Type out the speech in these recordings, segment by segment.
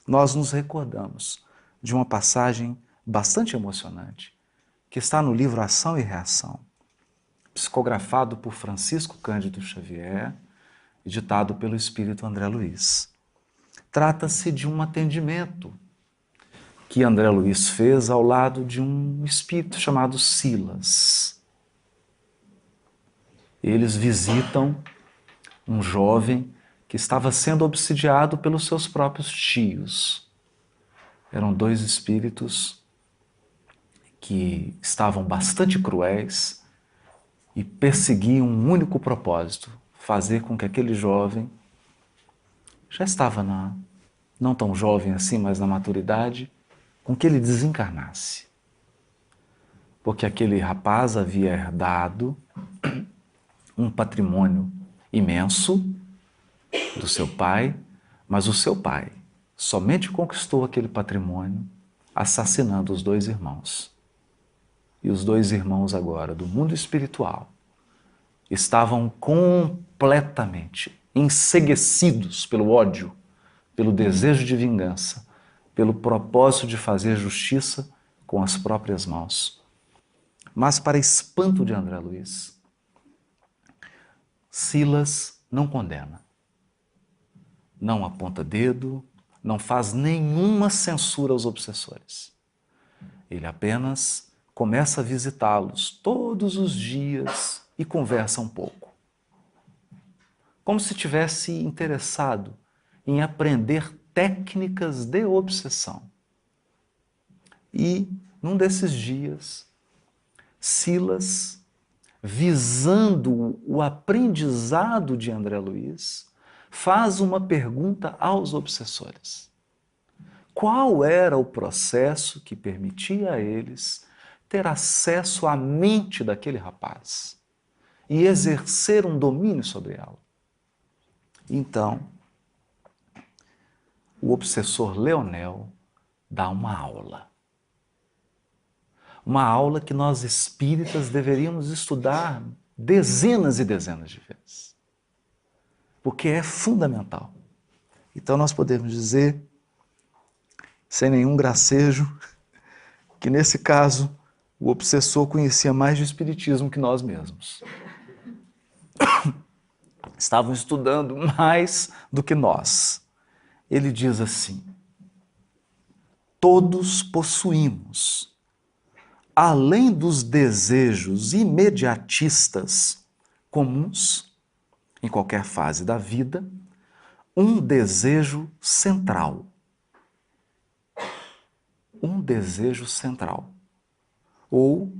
nós nos recordamos de uma passagem bastante emocionante que está no livro Ação e Reação, psicografado por Francisco Cândido Xavier e ditado pelo espírito André Luiz. Trata-se de um atendimento que André Luiz fez ao lado de um espírito chamado Silas. Eles visitam um jovem que estava sendo obsidiado pelos seus próprios tios. Eram dois espíritos que estavam bastante cruéis e perseguiam um único propósito: fazer com que aquele jovem, já estava não tão jovem assim, mas na maturidade, com que ele desencarnasse. Porque aquele rapaz havia herdado um patrimônio imenso do seu pai, mas o seu pai somente conquistou aquele patrimônio assassinando os dois irmãos. E os dois irmãos agora, do mundo espiritual, estavam completamente enceguecidos pelo ódio, pelo desejo de vingança, pelo propósito de fazer justiça com as próprias mãos. Mas, para espanto de André Luiz, Silas não condena, não aponta dedo, não faz nenhuma censura aos obsessores. Ele apenas começa a visitá-los todos os dias e conversa um pouco. Como se tivesse interessado em aprender técnicas de obsessão. E, num desses dias, Silas, visando o aprendizado de André Luiz, faz uma pergunta aos obsessores. Qual era o processo que permitia a eles ter acesso à mente daquele rapaz e exercer um domínio sobre ela? Então, o obsessor Leonel dá uma aula. Uma aula que nós espíritas deveríamos estudar dezenas e dezenas de vezes. Porque é fundamental. Então nós podemos dizer, sem nenhum gracejo, que nesse caso o obsessor conhecia mais de espiritismo que nós mesmos. Estavam estudando mais do que nós. Ele diz assim: todos possuímos, além dos desejos imediatistas comuns em qualquer fase da vida, um desejo central. Um desejo central, ou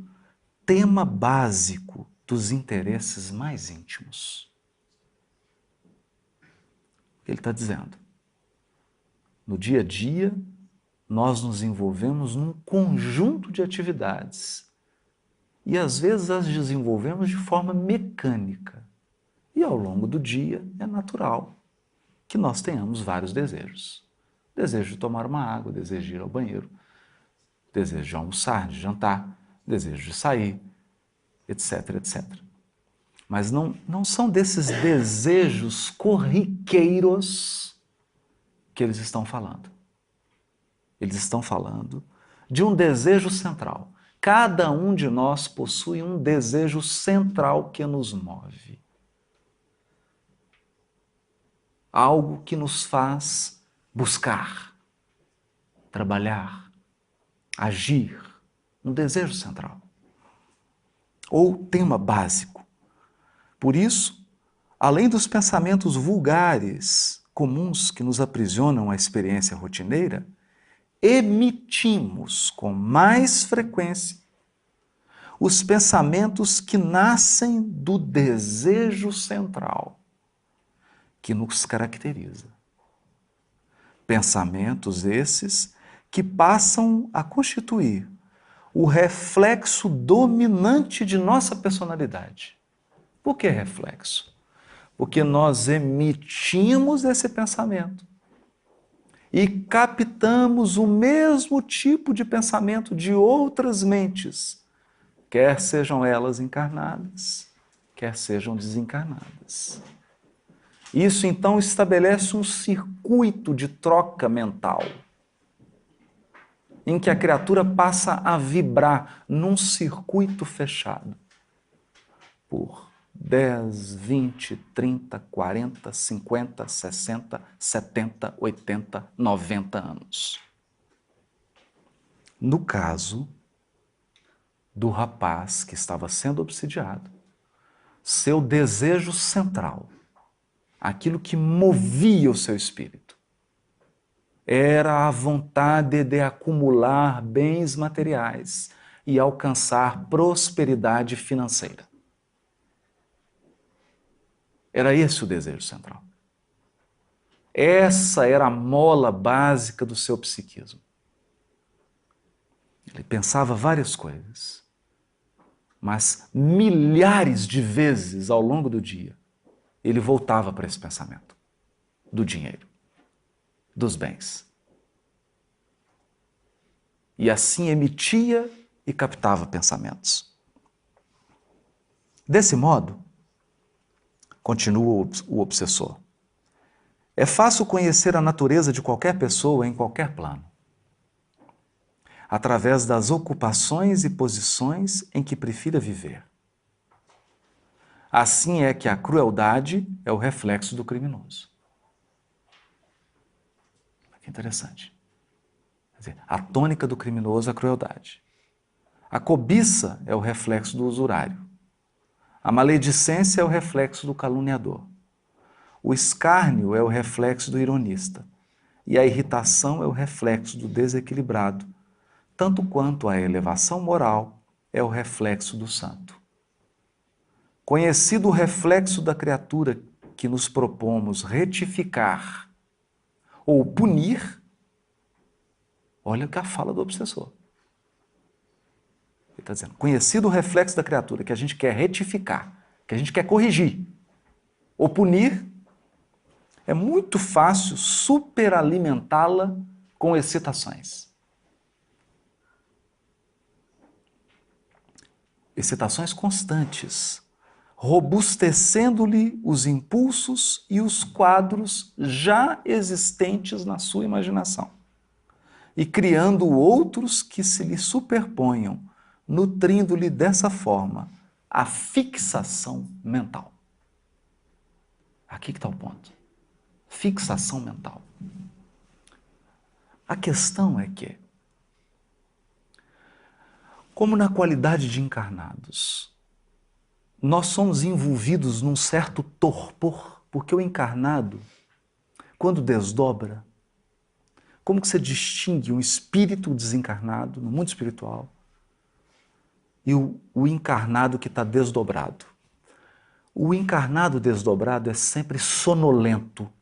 tema básico dos interesses mais íntimos. Ele está dizendo, no dia a dia, nós nos envolvemos num conjunto de atividades e às vezes as desenvolvemos de forma mecânica. E ao longo do dia é natural que nós tenhamos vários desejos. Desejo de tomar uma água, desejo de ir ao banheiro, desejo de almoçar, de jantar, desejo de sair, etc, etc. Mas não são desses desejos corriqueiros que eles estão falando. Eles estão falando de um desejo central. Cada um de nós possui um desejo central que nos move. Algo que nos faz buscar, trabalhar, agir. Um desejo central. Ou tema básico. Por isso, além dos pensamentos vulgares, comuns que nos aprisionam à experiência rotineira, emitimos com mais frequência os pensamentos que nascem do desejo central, que nos caracteriza. Pensamentos esses que passam a constituir o reflexo dominante de nossa personalidade. Por que reflexo? Porque nós emitimos esse pensamento e captamos o mesmo tipo de pensamento de outras mentes, quer sejam elas encarnadas, quer sejam desencarnadas. Isso então estabelece um circuito de troca mental, em que a criatura passa a vibrar num circuito fechado por 10, 20, 30, 40, 50, 60, 70, 80, 90 anos. No caso do rapaz que estava sendo obsidiado, seu desejo central, aquilo que movia o seu espírito, era a vontade de acumular bens materiais e alcançar prosperidade financeira. Era esse o desejo central. Essa era a mola básica do seu psiquismo. Ele pensava várias coisas, mas milhares de vezes ao longo do dia, ele voltava para esse pensamento do dinheiro, dos bens. E assim emitia e captava pensamentos. Desse modo, continua o obsessor, é fácil conhecer a natureza de qualquer pessoa em qualquer plano, através das ocupações e posições em que prefira viver. Assim é que a crueldade é o reflexo do criminoso. Que interessante. Quer dizer, a tônica do criminoso é a crueldade. A cobiça é o reflexo do usurário. A maledicência é o reflexo do caluniador. O escárnio é o reflexo do ironista. E a irritação é o reflexo do desequilibrado, tanto quanto a elevação moral é o reflexo do santo. Conhecido o reflexo da criatura que nos propomos retificar ou punir, olha o que a fala do obsessor. Ele está dizendo, conhecido o reflexo da criatura que a gente quer retificar, que a gente quer corrigir ou punir, é muito fácil superalimentá-la com excitações. Excitações constantes, robustecendo-lhe os impulsos e os quadros já existentes na sua imaginação, e criando outros que se lhe superponham, nutrindo-lhe dessa forma a fixação mental. Aqui que está o ponto. Fixação mental. A questão é que, como na qualidade de encarnados, nós somos envolvidos num certo torpor, porque o encarnado, quando desdobra, como que você distingue um espírito desencarnado no mundo espiritual e o encarnado que está desdobrado? O encarnado desdobrado é sempre sonolento.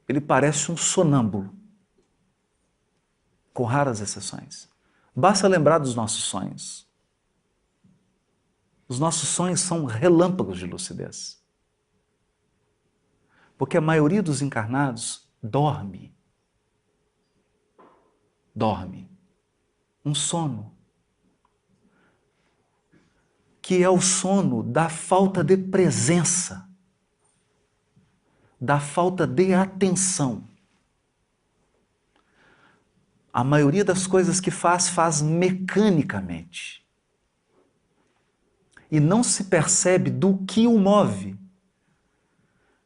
Ele parece um sonâmbulo, com raras exceções. Basta lembrar dos nossos sonhos. Os nossos sonhos são relâmpagos de lucidez. Porque a maioria dos encarnados dorme. Dorme. Um sono. Que é o sono da falta de presença. Da falta de atenção. A maioria das coisas que faz mecanicamente. E não se percebe do que o move.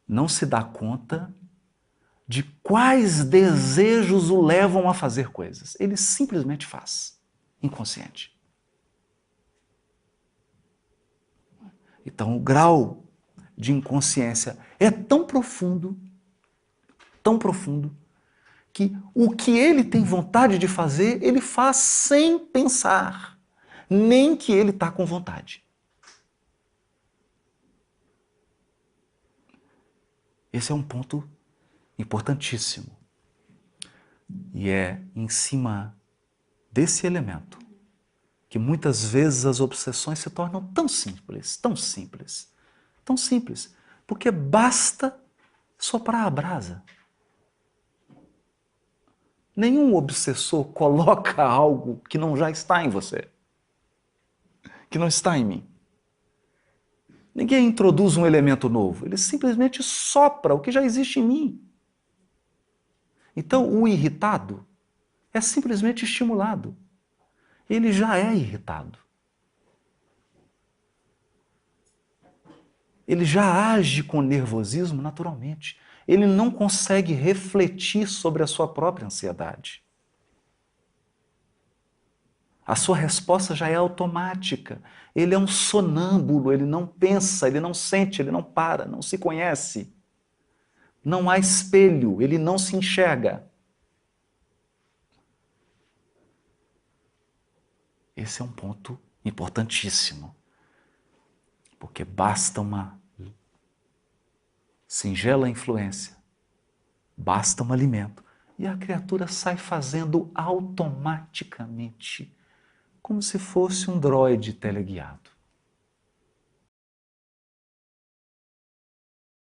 Não se dá conta de quais desejos o levam a fazer coisas. Ele simplesmente faz, inconsciente. Então, o grau de inconsciência é tão profundo, que o que ele tem vontade de fazer, ele faz sem pensar, nem que ele está com vontade. Esse é um ponto importantíssimo. E é em cima desse elemento que muitas vezes as obsessões se tornam tão simples, tão simples, tão simples, porque basta soprar a brasa. Nenhum obsessor coloca algo que não já está em você, que não está em mim. Ninguém introduz um elemento novo, ele simplesmente sopra o que já existe em mim. Então, o irritado é simplesmente estimulado. Ele já é irritado. Ele já age com nervosismo naturalmente. Ele não consegue refletir sobre a sua própria ansiedade. A sua resposta já é automática. Ele é um sonâmbulo, ele não pensa, ele não sente, ele não para, não se conhece. Não há espelho, ele não se enxerga. Esse é um ponto importantíssimo, porque basta uma singela influência, basta um alimento, e a criatura sai fazendo automaticamente, como se fosse um droide teleguiado.